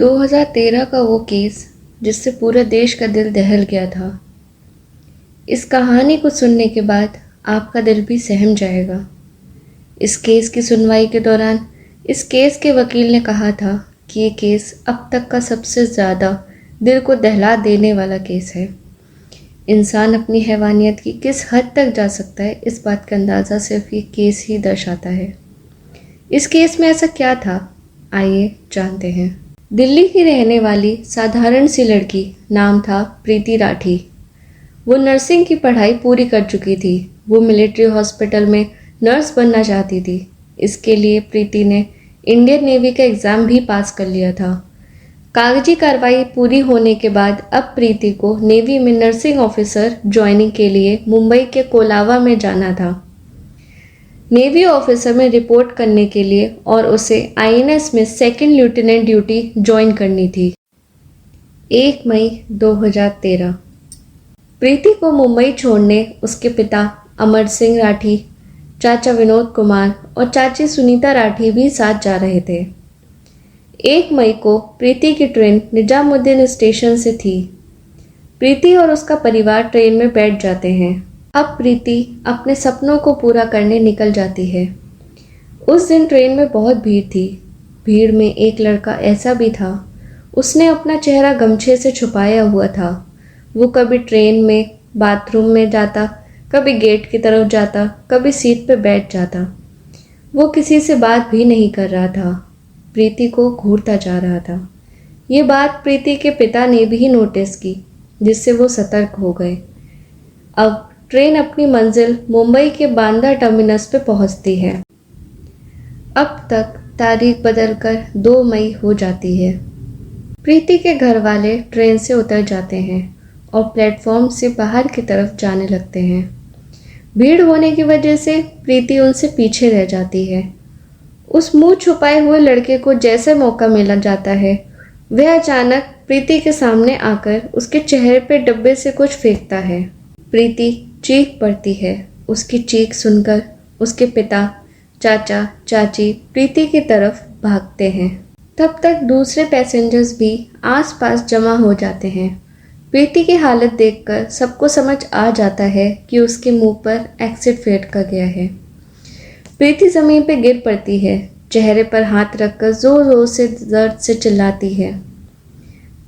2013 का वो केस जिससे पूरे देश का दिल दहल गया था। इस कहानी को सुनने के बाद आपका दिल भी सहम जाएगा। इस केस की सुनवाई के दौरान इस केस के वकील ने कहा था कि ये केस अब तक का सबसे ज़्यादा दिल को दहला देने वाला केस है। इंसान अपनी हैवानियत की किस हद तक जा सकता है, इस बात का अंदाज़ा सिर्फ ये केस ही दर्शाता है। इस केस में ऐसा क्या था, आइए जानते हैं। दिल्ली की रहने वाली साधारण सी लड़की, नाम था प्रीति राठी। वो नर्सिंग की पढ़ाई पूरी कर चुकी थी। वो मिलिट्री हॉस्पिटल में नर्स बनना चाहती थी। इसके लिए प्रीति ने इंडियन नेवी का एग्ज़ाम भी पास कर लिया था। कागजी कार्रवाई पूरी होने के बाद अब प्रीति को नेवी में नर्सिंग ऑफिसर ज्वाइनिंग के लिए मुंबई के कोलावा में जाना था। नेवी ऑफिसर में रिपोर्ट करने के लिए और उसे आईएनएस में सेकंड लेफ्टिनेंट ड्यूटी ज्वाइन करनी थी। 1 मई 2013 प्रीति को मुंबई छोड़ने उसके पिता अमर सिंह राठी, चाचा विनोद कुमार और चाची सुनीता राठी भी साथ जा रहे थे। 1 मई को प्रीति की ट्रेन निजामुद्दीन स्टेशन से थी। प्रीति और उसका परिवार ट्रेन में बैठ जाते हैं। अब प्रीति अपने सपनों को पूरा करने निकल जाती है। उस दिन ट्रेन में बहुत भीड़ थी। भीड़ में एक लड़का ऐसा भी था, उसने अपना चेहरा गमछे से छुपाया हुआ था। वो कभी ट्रेन में बाथरूम में जाता, कभी गेट की तरफ जाता, कभी सीट पर बैठ जाता। वो किसी से बात भी नहीं कर रहा था, प्रीति को घूरता जा रहा था। ये बात प्रीति के पिता ने भी नोटिस की, जिससे वो सतर्क हो गए। अब ट्रेन अपनी मंजिल मुंबई के बांद्रा टर्मिनस पे पहुंचती है। अब तक तारीख बदलकर 2 मई हो जाती है। प्रीति के घर वाले ट्रेन से उतर जाते हैं और प्लेटफॉर्म से बाहर की तरफ जाने लगते हैं। भीड़ होने की वजह से प्रीति उनसे पीछे रह जाती है। उस मुंह छुपाए हुए लड़के को जैसे मौका मिला जाता है, वह अचानक प्रीति के सामने आकर उसके चेहरे पे डब्बे से कुछ फेंकता है। प्रीति चीख पड़ती है। उसकी चीख सुनकर उसके पिता, चाचा, चाची प्रीति की तरफ भागते हैं। तब तक दूसरे पैसेंजर्स भी आसपास जमा हो जाते हैं। प्रीति की हालत देखकर सबको समझ आ जाता है कि उसके मुंह पर एसिड फेंका गया है। प्रीति जमीन पर गिर पड़ती है, चेहरे पर हाथ रखकर जोर जोर से दर्द से चिल्लाती है।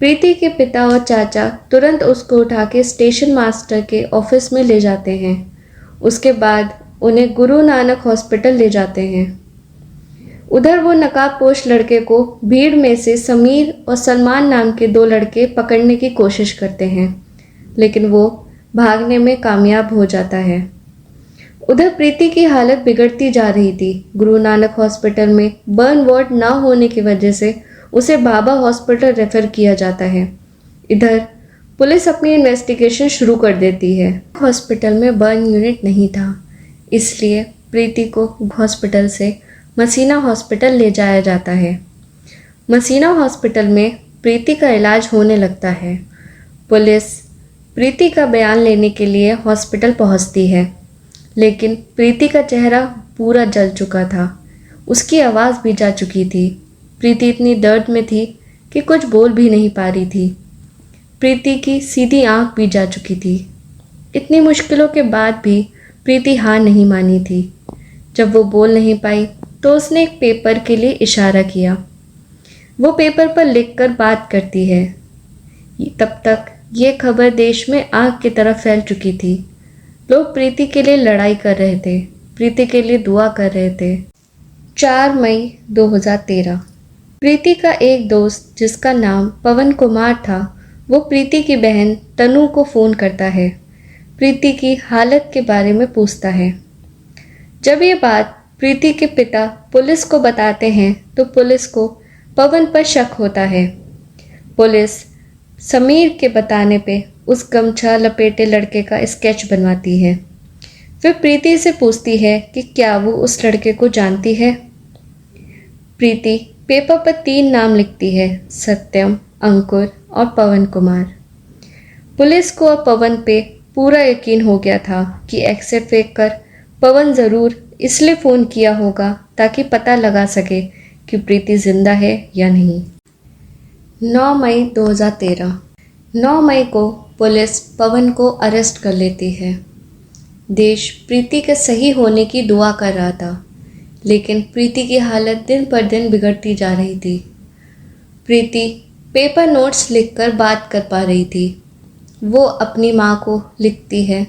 प्रीति के पिता और चाचा तुरंत उसको उठा के स्टेशन मास्टर के ऑफिस में ले जाते हैं। उसके बाद उन्हें गुरु नानक हॉस्पिटल ले जाते हैं। उधर वो नकाबपोश लड़के को भीड़ में से समीर और सलमान नाम के 2 लड़के पकड़ने की कोशिश करते हैं, लेकिन वो भागने में कामयाब हो जाता है। उधर प्रीति की हालत बिगड़ती जा रही थी। गुरु नानक हॉस्पिटल में बर्न वार्ड ना होने की वजह से उसे बाबा हॉस्पिटल रेफर किया जाता है। इधर पुलिस अपनी इन्वेस्टिगेशन शुरू कर देती है। हॉस्पिटल में बर्न यूनिट नहीं था, इसलिए प्रीति को हॉस्पिटल से मसीना हॉस्पिटल ले जाया जाता है। मसीना हॉस्पिटल में प्रीति का इलाज होने लगता है। पुलिस प्रीति का बयान लेने के लिए हॉस्पिटल पहुंचती है, लेकिन प्रीति का चेहरा पूरा जल चुका था। उसकी आवाज़ भी जा चुकी थी। प्रीति इतनी दर्द में थी कि कुछ बोल भी नहीं पा रही थी। प्रीति की सीधी आंख भी जा चुकी थी। इतनी मुश्किलों के बाद भी प्रीति हार नहीं मानी थी। जब वो बोल नहीं पाई तो उसने एक पेपर के लिए इशारा किया। वो पेपर पर लिखकर बात करती है। तब तक ये खबर देश में आग की तरह फैल चुकी थी। लोग प्रीति के लिए लड़ाई कर रहे थे, प्रीति के लिए दुआ कर रहे थे। 4 मई 2013 प्रीति का एक दोस्त जिसका नाम पवन कुमार था, वो प्रीति की बहन तनु को फ़ोन करता है। प्रीति की हालत के बारे में पूछता है। जब ये बात प्रीति के पिता पुलिस को बताते हैं तो पुलिस को पवन पर शक होता है। पुलिस समीर के बताने पे उस गमछा लपेटे लड़के का स्केच बनवाती है। फिर प्रीति से पूछती है कि क्या वो उस लड़के को जानती है। प्रीति पेपर पर 3 नाम लिखती है, सत्यम, अंकुर और पवन कुमार। पुलिस को अब पवन पे पूरा यकीन हो गया था कि एसिड फेंक कर पवन ज़रूर इसलिए फ़ोन किया होगा ताकि पता लगा सके कि प्रीति जिंदा है या नहीं। 9 मई 2013। 9 मई को पुलिस पवन को अरेस्ट कर लेती है। देश प्रीति के सही होने की दुआ कर रहा था, लेकिन प्रीति की हालत दिन पर दिन बिगड़ती जा रही थी। प्रीति पेपर नोट्स लिखकर बात कर पा रही थी। वो अपनी माँ को लिखती है,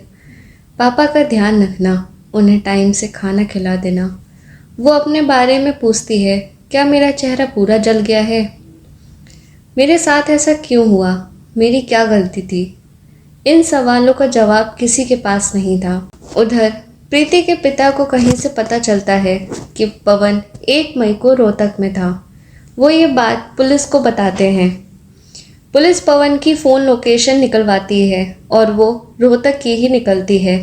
पापा का ध्यान रखना, उन्हें टाइम से खाना खिला देना। वो अपने बारे में पूछती है, क्या मेरा चेहरा पूरा जल गया है? मेरे साथ ऐसा क्यों हुआ? मेरी क्या गलती थी? इन सवालों का जवाब किसी के पास नहीं था। उधर प्रीति के पिता को कहीं से पता चलता है कि पवन 1 मई को रोहतक में था। वो ये बात पुलिस को बताते हैं। पुलिस पवन की फ़ोन लोकेशन निकलवाती है और वो रोहतक की ही निकलती है।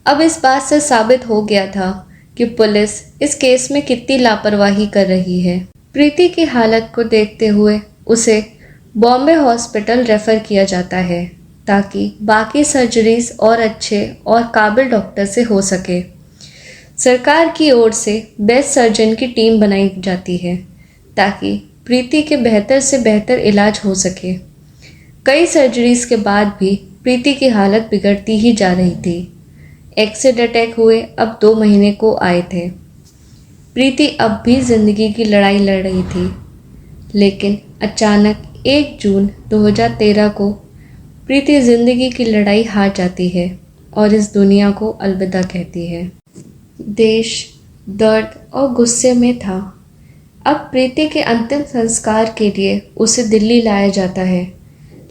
अब इस बात से साबित हो गया था कि पुलिस इस केस में कितनी लापरवाही कर रही है। प्रीति की हालत को देखते हुए उसे बॉम्बे हॉस्पिटल रेफ़र किया जाता है ताकि बाकी सर्जरीज और अच्छे और काबिल डॉक्टर से हो सके। सरकार की ओर से बेस्ट सर्जन की टीम बनाई जाती है ताकि प्रीति के बेहतर से बेहतर इलाज हो सके। कई सर्जरीज के बाद भी प्रीति की हालत बिगड़ती ही जा रही थी। एसिड अटैक हुए अब 2 महीने को आए थे। प्रीति अब भी जिंदगी की लड़ाई लड़ रही थी, लेकिन अचानक 1 जून 2013 को प्रीति जिंदगी की लड़ाई हार जाती है और इस दुनिया को अलविदा कहती है। देश दर्द और गुस्से में था। अब प्रीति के अंतिम संस्कार के लिए उसे दिल्ली लाया जाता है,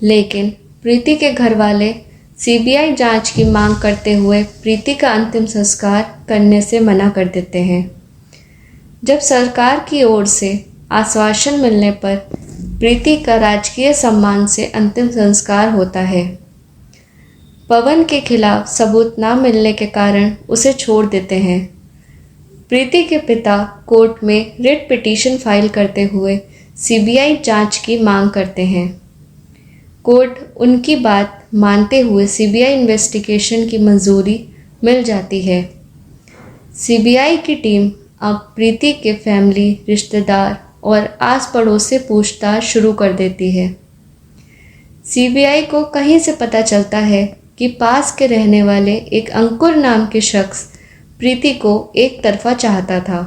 लेकिन प्रीति के घर वाले सीबीआई जांच की मांग करते हुए प्रीति का अंतिम संस्कार करने से मना कर देते हैं। जब सरकार की ओर से आश्वासन मिलने पर प्रीति का राजकीय सम्मान से अंतिम संस्कार होता है। पवन के खिलाफ सबूत न मिलने के कारण उसे छोड़ देते हैं। प्रीति के पिता कोर्ट में रिट पिटीशन फाइल करते हुए सीबीआई जांच की मांग करते हैं। कोर्ट उनकी बात मानते हुए सीबीआई इन्वेस्टिगेशन की मंजूरी मिल जाती है। सीबीआई की टीम अब प्रीति के फैमिली, रिश्तेदार और आस पड़ोस से पूछताछ शुरू कर देती है। सीबीआई को कहीं से पता चलता है कि पास के रहने वाले एक अंकुर नाम के शख्स प्रीति को एक तरफा चाहता था,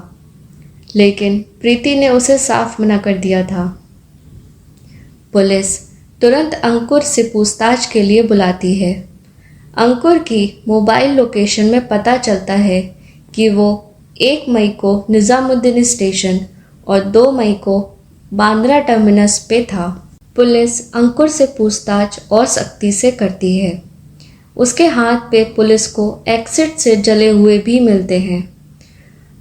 लेकिन प्रीति ने उसे साफ मना कर दिया था। पुलिस तुरंत अंकुर से पूछताछ के लिए बुलाती है। अंकुर की मोबाइल लोकेशन में पता चलता है कि वो 1 मई को निज़ामुद्दीन स्टेशन और 2 मई को बांद्रा टर्मिनस पे था। पुलिस अंकुर से पूछताछ और सख्ती से करती है। उसके हाथ पे पुलिस को एसिड से जले हुए भी मिलते हैं।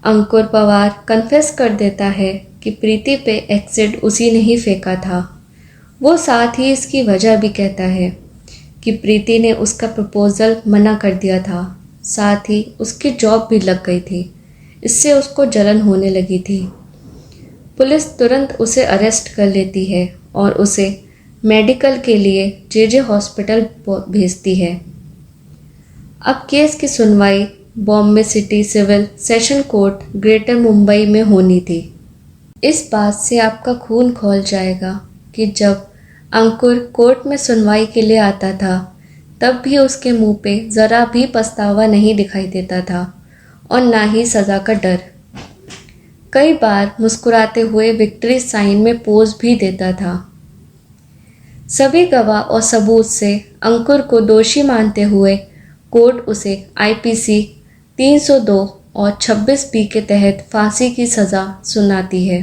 अंकुर पवार कन्फेस कर देता है कि प्रीति पे एसिड उसी ने ही फेंका था। वो साथ ही इसकी वजह भी कहता है कि प्रीति ने उसका प्रपोज़ल मना कर दिया था, साथ ही उसकी जॉब भी लग गई थी, इससे उसको जलन होने लगी थी। पुलिस तुरंत उसे अरेस्ट कर लेती है और उसे मेडिकल के लिए जेजे हॉस्पिटल भेजती है। अब केस की सुनवाई Bombay city civil session court greater Mumbai में होनी थी। इस बात से आपका खून खौल जाएगा कि जब अंकुर कोर्ट में सुनवाई के लिए आता था, तब भी उसके मुंह पे ज़रा भी पछतावा नहीं दिखाई देता था और ना ही सज़ा का डर। कई बार मुस्कुराते हुए विक्ट्री साइन में पोज भी देता था। सभी गवाह और सबूत से अंकुर को दोषी मानते हुए कोर्ट उसे आईपीसी 302 और 26B के तहत फांसी की सज़ा सुनाती है।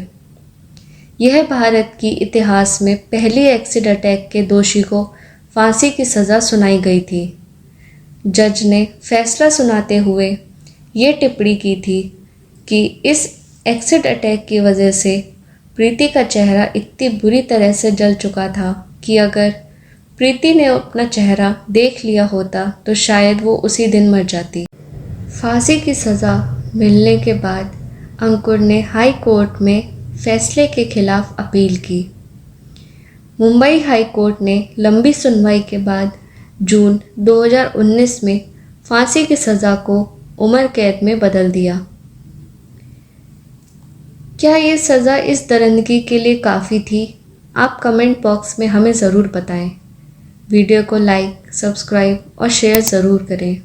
यह भारत की इतिहास में पहली एसिड अटैक के दोषी को फांसी की सज़ा सुनाई गई थी। जज ने फैसला सुनाते हुए ये टिप्पणी की थी कि इस एसिड अटैक की वजह से प्रीति का चेहरा इतनी बुरी तरह से जल चुका था कि अगर प्रीति ने अपना चेहरा देख लिया होता तो शायद वो उसी दिन मर जाती। फांसी की सज़ा मिलने के बाद अंकुर ने हाई कोर्ट में फैसले के खिलाफ अपील की। मुंबई हाई कोर्ट ने लंबी सुनवाई के बाद जून 2019 में फांसी की सज़ा को उम्र कैद में बदल दिया। क्या ये सज़ा इस दरिंदगी के लिए काफ़ी थी? आप कमेंट बॉक्स में हमें ज़रूर बताएं। वीडियो को लाइक, सब्सक्राइब और शेयर ज़रूर करें।